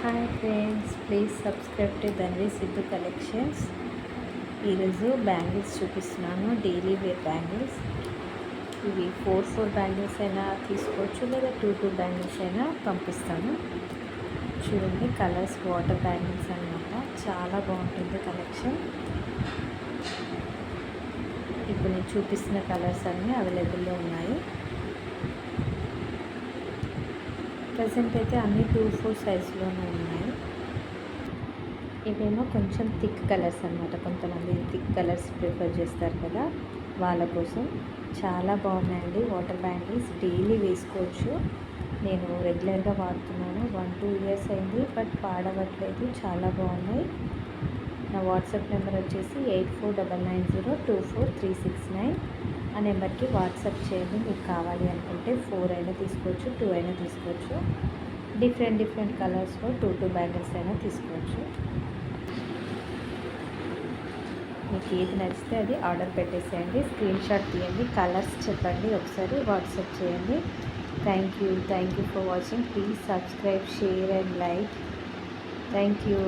Hi friends, please subscribe to Dhanvi Siddhu collections. ఈరోజు bangles చూపిస్తున్నాను, daily wear bangles. ఇవి 4 bangles అయినా తీసుకోవచ్చు, లేదా 2 బ్యాంగిల్స్ అయినా పంపిస్తాను. చూడండి, కలర్స్ వాటర్ బ్యాంగిల్స్ అన్నమాట. చాలా బాగుంటుంది కలెక్షన్. ఇప్పుడు నేను చూపిస్తున్న కలర్స్ అన్నీ అవైలబుల్లో ఉన్నాయి. ప్రజెంట్ అయితే అన్ని 2-4 సైజులోనే ఉన్నాయి. ఇవేమో కొంచెం థిక్ కలర్స్ అన్నమాట. కొంతమంది థిక్ కలర్స్ ప్రిఫర్ చేస్తారు కదా, వాళ్ళ కోసం చాలా బాగున్నాయండి. వాటర్ బ్యాంగిల్స్ డైలీ వేసుకోవచ్చు. నేను రెగ్యులర్గా వాడుతున్నాను. 1-2 ఇయర్స్ అయింది, బట్ పాడవట్లేదు. చాలా బాగున్నాయి. నా వాట్సాప్ నెంబర్ వచ్చేసి 8499024369. ఆ నెంబర్కి వాట్సాప్ చేయండి. మీకు కావాలి అనుకుంటే 4 అయినా తీసుకోవచ్చు, 2 అయినా తీసుకోవచ్చు. డిఫరెంట్ కలర్స్లో 2 బ్యాంగిల్స్ అయినా తీసుకోవచ్చు. మీకు ఏది నచ్చితే అది ఆర్డర్ పెట్టేసేయండి. స్క్రీన్ షాట్ తీయండి, కలర్స్ చెప్పండి, ఒకసారి వాట్సాప్ చేయండి. Thank you for watching. Please subscribe, share and like. Thank you.